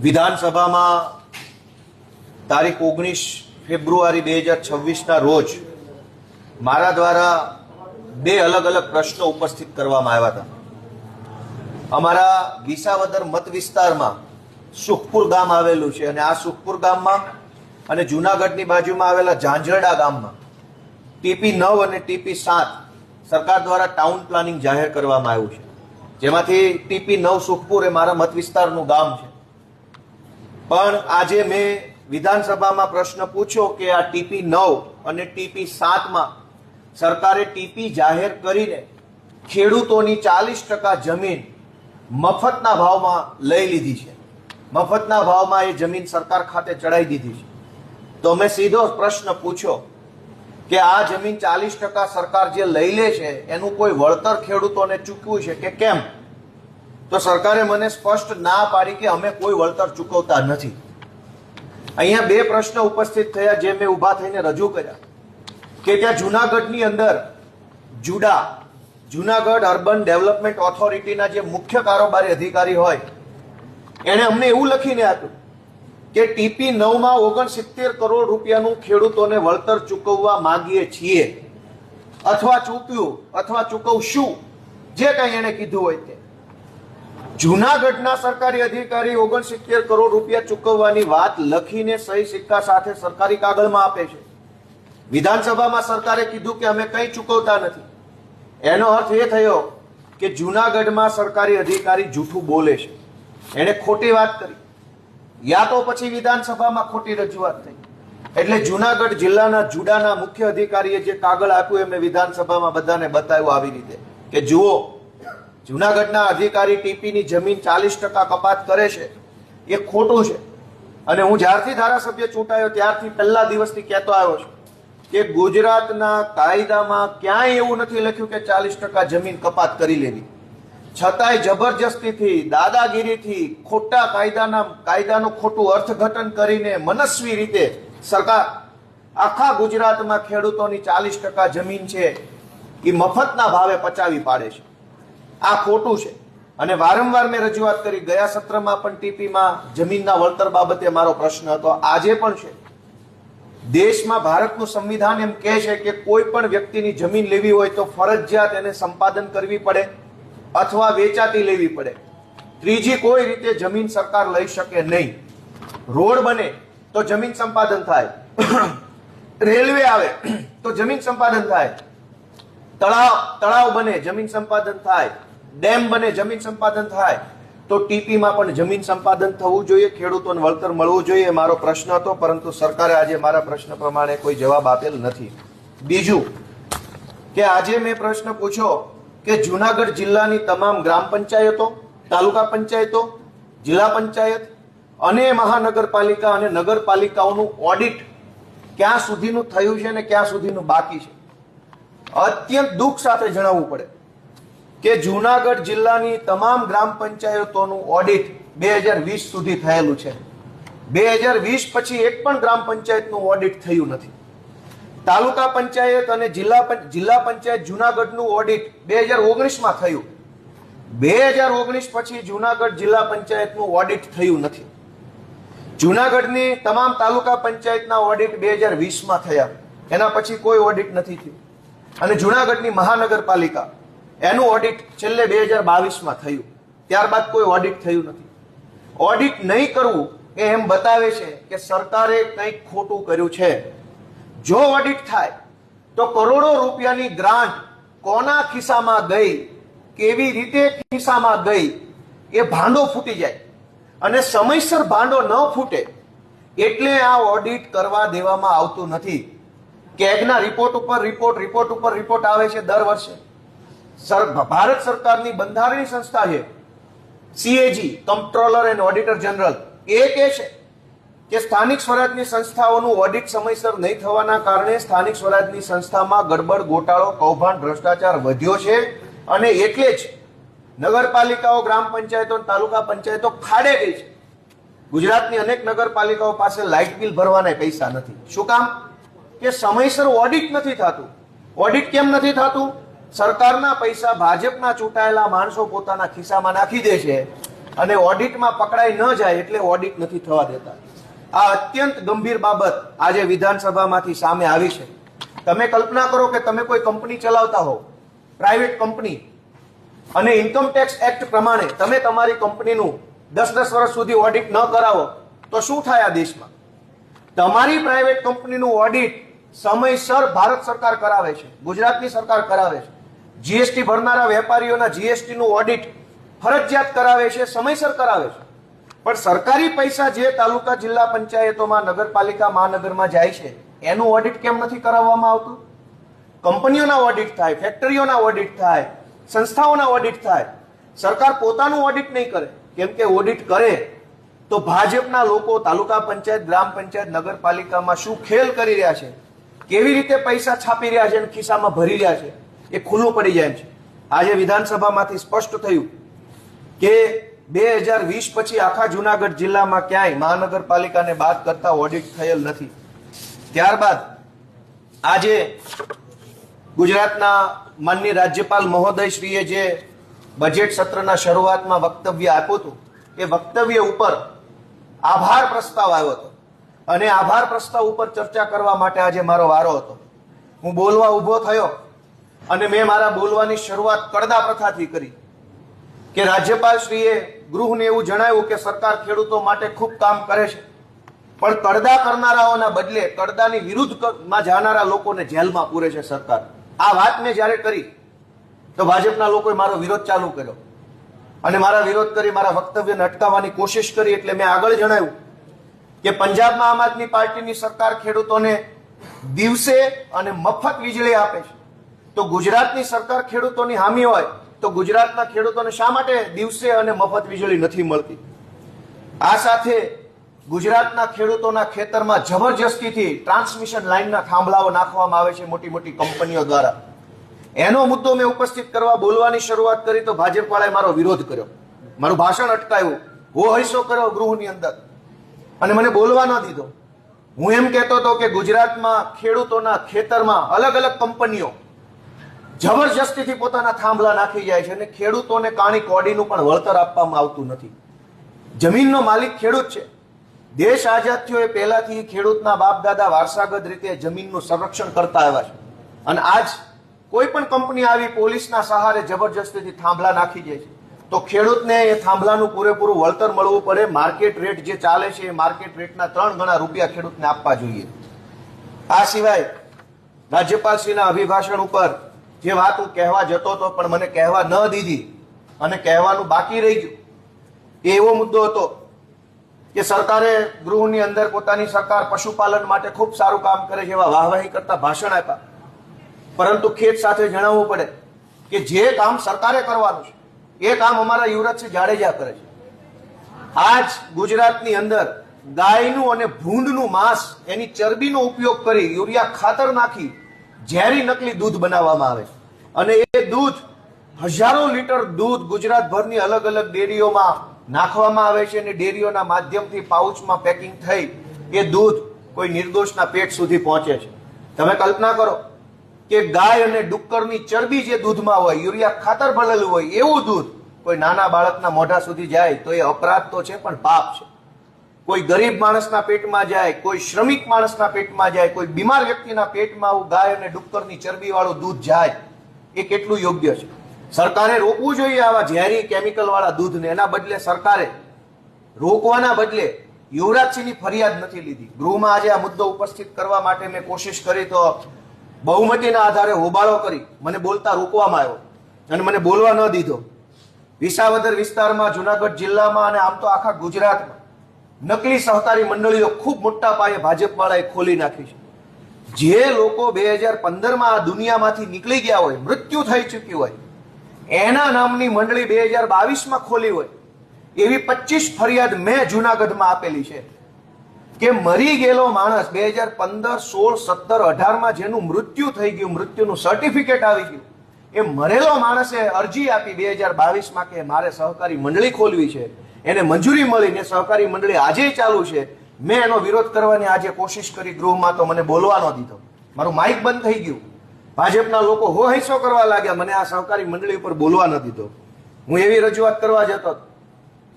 વિધાનસભામાં તારીખ 19 ફેબ્રુઆરી 2026ના રોજ મારા દ્વારા બે અલગ અલગ પ્રશ્નો ઉપસ્થિત કરવામાં આવ્યા હતા. અમારા વિસાવદર મત વિસ્તારમાં સુખપુર ગામ આવેલું છે અને આ સુખપુર ગામમાં અને જૂનાગઢની બાજુમાં આવેલા ઝાંઝરડા ગામમાં TP9 અને TP7 સરકાર દ્વારા ટાઉન પ્લાનિંગ જાહેર કરવામાં આવ્યું છે, જેમાંથી TP9 સુખપુર એ મારા મત વિસ્તારનું ગામ છે. પણ આજે મેં વિધાનસભામાં પ્રશ્ન પૂછ્યો કે આ TP9 અને TP7માં સરકારે ટીપી જાહેર કરીને ખેડૂતોની 40% જમીન મફતના ભાવમાં લઈ લીધી છે. મફતના ભાવમાં એ જમીન સરકાર ખાતે ચડાવી દીધી છે. તો મેં સીધો પ્રશ્ન પૂછ્યો કે આ જમીન 40% સરકાર જે લઈ લે છે એનું કોઈ વળતર ખેડૂતોને ચૂકવ્યું છે કે કેમ? તો સરકારે મને સ્પષ્ટ ના પાડી કે અમે કોઈ વળતર ચૂકવતા નથી. અહીંયા બે પ્રશ્ન ઉપસ્થિત થયા જે મેં ઊભા થઈને રજૂ કર્યા કે ત્યાં જૂનાગઢની અંદર જૂનાગઢ અર્બન ડેવલપમેન્ટ ઓથોરિટીના જે મુખ્ય કારોબારી અધિકારી હોય એણે અમને એવું લખીને આપ્યું કે TP9માં 69 કરોડ રૂપિયાનું ખેડૂતોને વળતર ચૂકવવા માંગીએ છીએ અથવા ચૂક્યું અથવા ચૂકવશું, જે કંઈ એણે કીધું હોય તે. જૂનાગઢના સરકારી અધિકારી 69 કરોડ રૂપિયા ચૂકવવાની વાત લખીને સહી સિક્કા સાથે સરકારી કાગળમાં આપે છે. વિધાનસભામાં સરકારે કીધું કે અમે કંઈ ચૂકવતા નથી. એનો અર્થ એ થયો કે જૂનાગઢમાં સરકારી અધિકારી જૂઠું બોલે છે, એણે ખોટી વાત કરી, યા તો પછી વિધાનસભામાં ખોટી રજૂઆત થઈ. એટલે જૂનાગઢ જિલ્લાના જુડાના મુખ્ય અધિકારીએ જે કાગળ આપ્યું એ મેં વિધાનસભામાં બધાને બતાવ્યું આવી રીતે કે જુઓ, જૂનાગઢના અધિકારી ટીપીની જમીન 40% કપાત કરે છે એ ખોટું છે. અને હું જ્યારથી ધારાસભ્ય ચૂંટાયો ત્યારથી પહેલા દિવસથી કહેતો આવ્યો છું કે ગુજરાતના કાયદામાં ક્યાંય એવું નથી લખ્યું કે 40% જમીન કપાત કરી લેવી. છતાંય જબરજસ્તીથી, દાદાગીરીથી, ખોટા કાયદાનું ખોટું અર્થઘટન કરીને મનસ્વી રીતે સરકાર આખા ગુજરાતમાં ખેડૂતોની 40% જમીન છે એ મફતના ભાવે પચાવી પાડે છે. આ ખોટું છે અને વારંવાર મેં રજૂઆત કરી. ગયા સત્રમાં પણ ટીપીમાં જમીનના વળતર બાબતે મારો પ્રશ્ન હતો, આજે પણ છે. દેશમાં ભારતનું સંવિધાન એમ કહે છે કે કોઈ પણ વ્યક્તિની જમીન લેવી હોય તો ફરજિયાત એને સંપાદન કરવી પડે અથવા વેચાતી લેવી પડે. ત્રીજી કોઈ રીતે જમીન સરકાર લઈ શકે નહીં. રોડ બને તો જમીન સંપાદન થાય, રેલવે આવે તો જમીન સંપાદન થાય, તળાવ બને જમીન સંપાદન થાય, ડેમ બને જમીન સંપાદન થાય. તો ટીપીમાં પણ જમીન સંપાદન થવું જોઈએ, ખેડૂતોને વળતર મળવું જોઈએ, મારો પ્રશ્ન હતો. પરંતુ સરકારે આજે મારા પ્રશ્ન પ્રમાણે કોઈ જવાબ આપેલ નથી. બીજું કે આજે મેં પ્રશ્ન પૂછ્યો કે જૂનાગઢ જિલ્લાની તમામ ગ્રામ પંચાયતો, તાલુકા પંચાયતો, જિલ્લા પંચાયત અને મહાનગરપાલિકા અને નગરપાલિકાઓનું ઓડિટ ક્યાં સુધીનું થયું છે અને ક્યાં સુધીનું બાકી છે. અત્યંત દુઃખ સાથે જણાવવું પડે કે જૂનાગઢ જિલ્લાની તમામ ગ્રામ પંચાયતોનું ઓડિટ 2020 સુધી થયેલું છે. 2020 પછી એક પણ ગ્રામ પંચાયતનું ઓડિટ થયું નથી. તાલુકા પંચાયત અને જિલ્લા પંચાયત જૂનાગઢનું ઓડિટ 2019માં થયું. 2019 પછી જૂનાગઢ જિલ્લા પંચાયતનું ઓડિટ થયું નથી. જૂનાગઢની તમામ તાલુકા પંચાયતના ઓડિટ 2020માં થયા, એના પછી કોઈ ઓડિટ નથી થયું. અને જૂનાગઢની મહાનગરપાલિકા એનું ઓડિટ છેલ્લે 2022માં થયું, ત્યારબાદ કોઈ ઓડિટ થયું નથી. ઓડિટ નહીં કરવું એ એમ બતાવે છે કે સરકારે કંઈક ખોટું કર્યું છે. જો ઓડિટ થાય તો કરોડો રૂપિયાની ગ્રાન્ટ કોના ખિસ્સામાં ગઈ, કેવી રીતે ખિસ્સામાં ગઈ એ ભાંડો ફૂટી જાય. અને સમયસર ભાંડો ન ફૂટે એટલે આ ઓડિટ કરવા દેવામાં આવતું નથી. કેગના રિપોર્ટ ઉપર રિપોર્ટ આવે છે દર વર્ષે. ભારત સરકારની બંધારણીય સંસ્થા છે CAG, કમ્પ્ટ્રોલર એન્ડ ઓડિટર જનરલ, એ કહે છે કે સ્થાનિક સ્વરાજની સંસ્થાઓનું ઓડિટ સમયસર નહીં થવાના કારણે સ્થાનિક સ્વરાજની સંસ્થામાં ગડબડ, ગોટાળો, કૌભાંડ, ભ્રષ્ટાચાર વધ્યો છે. અને એટલે જ નગરપાલિકાઓ, ગ્રામ પંચાયતો, તાલુકા પંચાયતો ખાડે ગઈ છે. ગુજરાતની અનેક નગરપાલિકાઓ પાસે લાઇટ બિલ ભરવાના પૈસા નથી. શું કામ? કે સમયસર ઓડિટ નથી થતું. ઓડિટ કેમ નથી થતું? સરકારના પૈસા ભાજપના ચૂંટાયેલા માણસો પોતાના ખિસ્સામાં નાખી દે છે અને ઓડિટમાં પકડાઈ ન જાય એટલે ઓડિટ નથી થવા દેતા. આ અત્યંત ગંભીર બાબત આજે વિધાનસભામાંથી સામે આવી છે. તમે કલ્પના કરો કે તમે કોઈ કંપની ચલાવતા હો, પ્રાઇવેટ કંપની, અને ઇન્કમટેક્સ એક્ટ પ્રમાણે તમે તમારી કંપનીનું 10-10 વર્ષ સુધી ઓડિટ ન કરાવો તો શું થાય આ દેશમાં? તમારી પ્રાઇવેટ કંપનીનું ઓડિટ સમયસર ભારત સરકાર કરાવે છે, ગુજરાતની સરકાર કરાવે છે. જીએસટી ભરનારા વેપારીઓના જીએસટી નું ઓડિટ ફરજિયાત કરાવે છે, સમયસર કરાવે છે. પણ સરકારી પૈસા જે તાલુકા, જિલ્લા પંચાયતોમાં, નગરપાલિકા, મહાનગરમાં જાય છે એનું ઓડિટ કેમ નથી કરાવવામાં આવતું? કંપનીઓના ઓડિટ થાય, ફેક્ટરીઓના ઓડિટ થાય, સંસ્થાઓના ઓડિટ થાય. સરકાર પોતાનું ઓડિટ નહીં કરે, કેમ કે ઓડિટ કરે તો ભાજપના લોકો તાલુકા પંચાયત, ગ્રામ પંચાયત, નગરપાલિકામાં શું ખેલ કરી રહ્યા છે, કેવી રીતે પૈસા છાપી રહ્યા છે અને ખિસ્સામાં ભરી રહ્યા છે એ ખુલ્લું પડી જાય છે. આજે વિધાનસભામાંથી સ્પષ્ટ થયું કે 2020 પછી આખા જુનાગઢ જિલ્લામાં ક્યાંય મહાનગરપાલિકાને બાદ કરતા ઓડિટ થયેલ નથી. ત્યારબાદ આજે ગુજરાતના માનનીય રાજ્યપાલ મહોદયશ્રીએ જે બજેટ સત્રના શરૂઆતમાં વક્તવ્ય આપ્યું હતું એ વક્તવ્ય ઉપર આભાર પ્રસ્તાવ આવ્યો હતો અને આભાર પ્રસ્તાવ ઉપર ચર્ચા કરવા માટે આજે મારો વારો હતો. હું બોલવા ઊભો થયો અને મેં મારા બોલવાની શરૂઆત કડદા પ્રથાથી કરી કે રાજ્યપાલશ્રીએ ગૃહને એવું જણાવ્યું કે સરકાર ખેડૂતો માટે ખૂબ કામ કરે છે, પણ કડદા કરનારાઓના બદલે કડદાની વિરુદ્ધમાં જાનારા લોકોને જેલમાં પૂરે છે સરકાર. આ વાત મેં જ્યારે કરી તો ભાજપના લોકોએ મારો વિરોધ ચાલુ કર્યો અને મારા વિરોધ કરી મારા વક્તવ્યને અટકાવવાની કોશિશ કરી. એટલે મેં આગળ જણાવ્યું કે પંજાબમાં આમ આદમી પાર્ટીની સરકાર ખેડૂતોને દિવસે અને મફત વીજળી આપે છે, તો ગુજરાતની સરકાર ખેડૂતોની હામી હોય તો ગુજરાતના ખેડૂતોને શા માટે દિવસે અને મફત વીજળી નથી મળતી? આ સાથે ગુજરાતના ખેડૂતોના ખેતરમાં જબરજસ્તીથી ટ્રાન્સમિશન લાઇનના થાંભલાઓ નાખવામાં આવે છે મોટી મોટી કંપનીઓ દ્વારા. એનો મુદ્દો મેં ઉપસ્થિત કરવા બોલવાની શરૂઆત કરી તો ભાજપ વાળાએ મારો વિરોધ કર્યો, મારું ભાષણ અટકાવ્યું, હો હૈસો કર્યો ગૃહની અંદર અને મને બોલવા ન દીધો. હું એમ કહેતો હતો કે ગુજરાતમાં ખેડૂતોના ખેતરમાં અલગ અલગ કંપનીઓ જબરજસ્તીથી પોતાના થાંભલા નાખી જાય છે અને ખેડૂતોને કાણી કોડીનું પણ વળતર આપવામાં આવતું નથી. જમીનનો માલિક ખેડૂત છે. દેશ આઝાદ થયો એ પહેલાથી ખેડૂતના બાપ દાદા વારસાગત રીતે જમીનનું સંરક્ષણ કરતા આવ્યા છે અને આજ કોઈ પણ કંપની આવી પોલીસના સહારે જબરજસ્તીથી થાંભલા નાખી જાય છે તો ખેડૂતને એ થાંભલાનું પૂરેપૂરું વળતર મળવું પડે. માર્કેટ રેટ જે ચાલે છે એ માર્કેટ રેટના 3 ગણા રૂપિયા ખેડૂતને આપવા જોઈએ. આ સિવાય રાજ્યપાલશ્રીના અભિભાષણ ઉપર જે વાત હું કહેવા જતો હતો પણ મને કહેવા ન દીધી અને કહેવાનું બાકી રહી ગયું એ એવો મુદ્દો હતો કે સરકારે ગૃહની અંદર પોતાની સરકાર પશુપાલન માટે ખૂબ સારું કામ કરે છે એવા વાહવાહી કરતા ભાષણ આપ્યા, પરંતુ ખેત સાથે જણાવવું પડે કે જે કામ સરકારે કરવાનું છે એ કામ અમારા યુવરાજસિંહ જાડેજા કરે છે. આજ ગુજરાતની અંદર ગાયનું અને ભૂંડનું માંસ, એની ચરબીનો ઉપયોગ કરી યુરિયા ખાતર નાખી ઝેરી નકલી દૂધ બનાવવામાં આવે છે અને એ દૂધ હજારો લીટર દૂધ ગુજરાતભરની અલગ અલગ ડેરીઓમાં નાખવામાં આવે છે અને ડેરીઓના માધ્યમથી પાઉચમાં પેકિંગ થઈ એ દૂધ કોઈ નિર્દોષના પેટ સુધી પહોંચે છે. તમે કલ્પના કરો કે ગાય અને ડુક્કરની ચરબી જે દૂધમાં હોય, યુરિયા ખાતર ભરેલું હોય એવું દૂધ કોઈ નાના બાળકના મોઢા સુધી જાય તો એ અપરાધ તો છે પણ પાપ છે. કોઈ ગરીબ માણસના પેટમાં જાય, કોઈ શ્રમિક માણસના પેટમાં જાય, કોઈ બીમાર વ્યક્તિના પેટમાં આવું ગાય અને ડુક્કરની ચરબી વાળું દૂધ જાય એ કેટલું યોગ્ય છે? સરકારે રોકવું જોઈએ આવા ઝેરી કેમિકલ વાળા દૂધને. એના બદલે સરકારે રોકવાના બદલે યુવરાજસિંહની ફરિયાદ નથી લીધી. ગૃહમાં આજે આ મુદ્દો ઉપસ્થિત કરવા માટે મેં કોશિશ કરી તો બહુમતીના આધારે હોબાળો કરી મને બોલતા રોકવામાં આવ્યો અને મને બોલવા ન દીધો. વિસાવદર વિસ્તારમાં, જુનાગઢ જિલ્લામાં અને આમ તો આખા ગુજરાતમાં નકલી સહકારી મંડળીઓ ખૂબ મોટા પાયે ભાજપ વાળાએ ખોલી નાખી છે. જે લોકો 2015માં આ દુનિયામાંથી નીકળી ગયા હોય, મૃત્યુ થઈ ચૂક્યું હોય, એના નામની મંડળી 2022માં ખોલી હોય એવી 25 ફરિયાદ મેં જુનાગઢમાં આપેલી છે કે મરી ગયેલો માણસ 2015, 16, 17, 18માં જેનું મૃત્યુ થઈ ગયું, મૃત્યુનું સર્ટિફિકેટ આવી ગયું, એ મરેલો માણસે અરજી આપી 2022માં કે મારે સહકારી મંડળી ખોલવી છે, એને મંજૂરી મળીને સહકારી મંડળી આજે ચાલુ છે. મેં એનો વિરોધ કરવાની આજે કોશિશ કરી ગૃહમાં તો મને બોલવા ન દીધો, મારું માઇક બંધ થઈ ગયું. ભાજપના લોકો હો હૈસો કરવા લાગ્યા, મને આ સહકારી મંડળી ઉપર બોલવા ન દીધો. હું એવી રજૂઆત કરવા જતો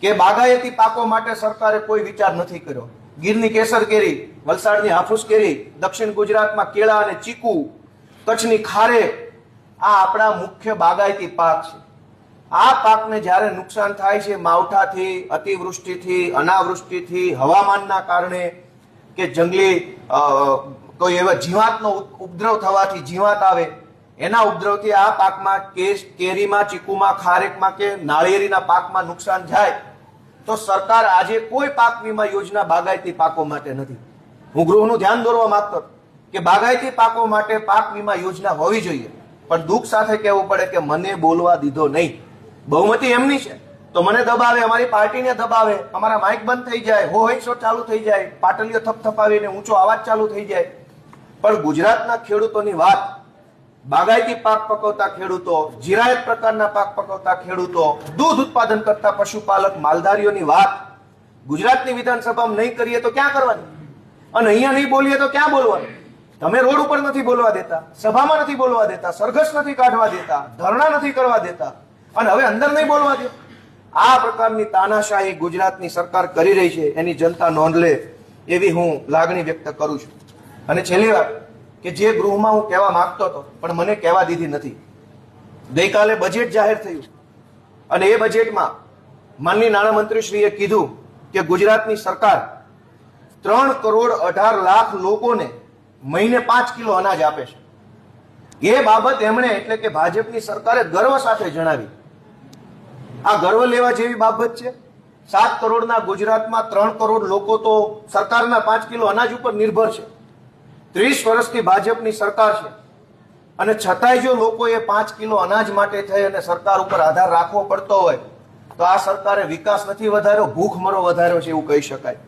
કે બાગાયતી પાકો માટે સરકારે કોઈ વિચાર નથી કર્યો. ગીરની કેસર કેરી, વલસાડની હાફૂસ કેરી, દક્ષિણ ગુજરાતમાં કેળા અને ચીકુ, કચ્છની ખારેક, આ આપણા મુખ્ય બાગાયતી પાક છે. આ પાકને જ્યારે નુકસાન થાય છે માવઠાથી, અતિવૃષ્ટિથી, અનાવૃષ્ટિથી, હવામાનના કારણે કે જંગલી કોઈ એવા જીવાતનો ઉપદ્રવ થવાથી જીવાત આવે, એના ઉપદ્રવથી આ પાકમાં કેરીમાં, ચીકુમાં, ખારેકમાં કે નાળિયેરીના પાકમાં નુકસાન જાય તો સરકાર આજે કોઈ પાક વીમા યોજના બાગાયતી પાકો માટે નથી. હું ગૃહનું ધ્યાન દોરવા માંગતો હતો કે બાગાયતી પાકો માટે પાક વીમા યોજના હોવી જોઈએ, પણ દુઃખ સાથે કહેવું પડે કે મને બોલવા દીધો નહીં. બહુમતી એમની છે તો મને દબાવે, અમારી પાર્ટીને દબાવે, અમારા માઇક બંધ થઈ જાય, હોઈસો ચાલુ થઈ જાય, પાટલીઓ થપથપાવીને ઊંચો અવાજ ચાલુ થઈ જાય. પણ ગુજરાતના ખેડૂતોની વાત, બાગાયતી પાક પકવતા ખેડૂતો, જીરાયત પ્રકારના પાક પકવતા ખેડૂતો, દૂધ ઉત્પાદન કરતા પશુપાલક માલધારીઓની વાત ગુજરાતની વિધાનસભામાં નહીં કરીએ તો ક્યાં કરવાની? અને અહીંયા નહીં બોલીએ તો ક્યાં બોલવાનું? તમે રોડ ઉપર નથી બોલવા દેતા, સભામાં નથી બોલવા દેતા, સરઘસ નથી કાઢવા દેતા, ધરણા નથી કરવા દેતા, અને હવે અંદર નહીં બોલવા દે. આ પ્રકારની તાનાશાહી ગુજરાતની સરકાર કરી રહી છે, એની જનતા નોંધ લે એવી હું લાગણી વ્યક્ત કરું છું. અને છેલ્લી વાત કે જે ગૃહમાં હું કહેવા માંગતો હતો પણ મને કહેવા દીધી નથી. ગઈકાલે બજેટ જાહેર થયું અને એ બજેટમાં માનનીય નાણામંત્રીશ્રીએ કીધું કે ગુજરાતની સરકાર 3,18,00,000 લોકોને મહિને 5 કિલો અનાજ આપે છે. એ બાબત એમણે એટલે કે ભાજપની સરકારે ગર્વ સાથે જણાવી. આ ગર્વ લેવા જેવી બાબત છે. 7 કરોડના ગુજરાતમાં 3 કરોડ લોકો તો સરકારના 5 કિલો અનાજ ઉપર નિર્ભર છે. 30 વર્ષથી ભાજપની સરકાર છે અને છતાંય જો લોકોએ 5 કિલો અનાજ માટે થઈ અને સરકાર ઉપર આધાર રાખવો પડતો હોય તો આ સરકારે વિકાસ નથી વધાર્યો, ભૂખમરો વધાર્યો છે એવું કહી શકાય.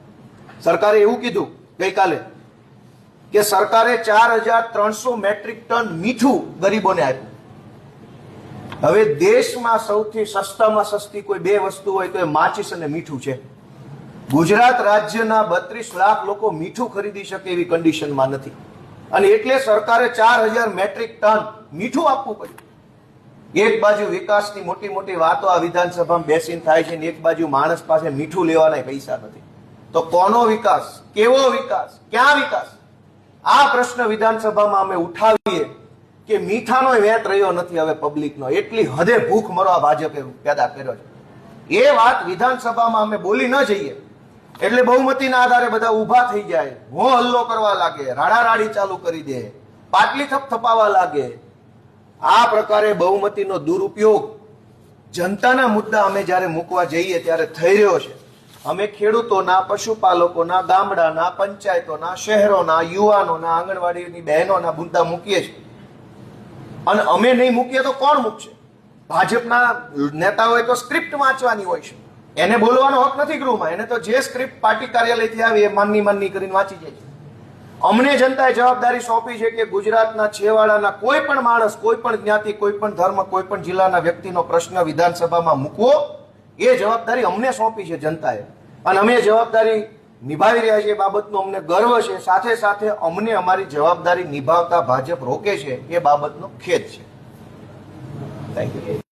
સરકારે એવું કીધું ગઈકાલે કે સરકારે 4,300 મેટ્રિક ટન મીઠું ગરીબોને આપ્યું. હવે દેશમાં સૌથી સસ્તામાં સસ્તી કોઈ બે વસ્તુ હોય તો એ માચીસ અને મીઠું છે. ગુજરાત રાજ્યના 32 લાખ લોકો મીઠું ખરીદી શકે એવી કન્ડિશનમાં નથી અને એટલે સરકારે 4,000 મેટ્રિક ટન મીઠું આપવું પડ્યું. એક બાજુ વિકાસની મોટી મોટી વાતો આ વિધાનસભામાં બેસીને થાય છે ને એક બાજુ માણસ પાસે મીઠું લેવાના પૈસા નથી. તો કોનો વિકાસ, કેવો વિકાસ, ક્યાં વિકાસ? આ પ્રશ્ન વિધાનસભામાં અમે ઉઠાવીએ કે મીઠાનો વેત રહ્યો નથી હવે પબ્લિકનો. એટલી હદે ભૂખમરો આ ભાજપે પેદા કર્યો છે. એ વાત વિધાનસભામાં અમે બોલી ન જઈએ એટલે બહુમતીના આધારે બધા ઊભા થઈ જાય, હો હલ્લો કરવા લાગે, રાડારાડી ચાલુ કરી દે, પાટલી થપથપાવા લાગે. આ પ્રકારે બહુમતીનો દુરુપયોગ જનતાના મુદ્દા અમે જ્યારે મૂકવા જઈએ ત્યારે થઈ રહ્યો છે. અમે ખેડૂતોના, પશુપાલકોના, ગામડાના, પંચાયતોના, શહેરોના, યુવાનોના, આંગણવાડીની બહેનોના મુદ્દા મૂકીએ છીએ અને અમે નહીં મૂકીએ તો કોણ મૂકશે? ભાજપના નેતાઓએ તો સ્ક્રિપ્ટ વાંચવાની હોય છે, એને બોલવાનો હક નથી ગૃહમાં. એને તો જે સ્ક્રિપ્ટ પાર્ટી કાર્યાલયથી આવી એ માનની કરીને વાંચી જાય છે. અમને જનતાએ જવાબદારી સોંપી છે કે ગુજરાતના છેવાડાના કોઈ પણ માણસ, કોઈ પણ જ્ઞાતિ, કોઈ પણ ધર્મ, કોઈ પણ જિલ્લાના વ્યક્તિનો પ્રશ્ન વિધાનસભામાં મૂકવો એ જવાબદારી અમને સોંપી છે જનતાએ અને અમે જવાબદારી નિભાવી રહ્યા છીએ. એ બાબતનો અમને ગર્વ છે. સાથે સાથે અમને અમારી જવાબદારી નિભાવતા ભાજપ રોકે છે એ બાબતનો ખેદ છે. Thank you.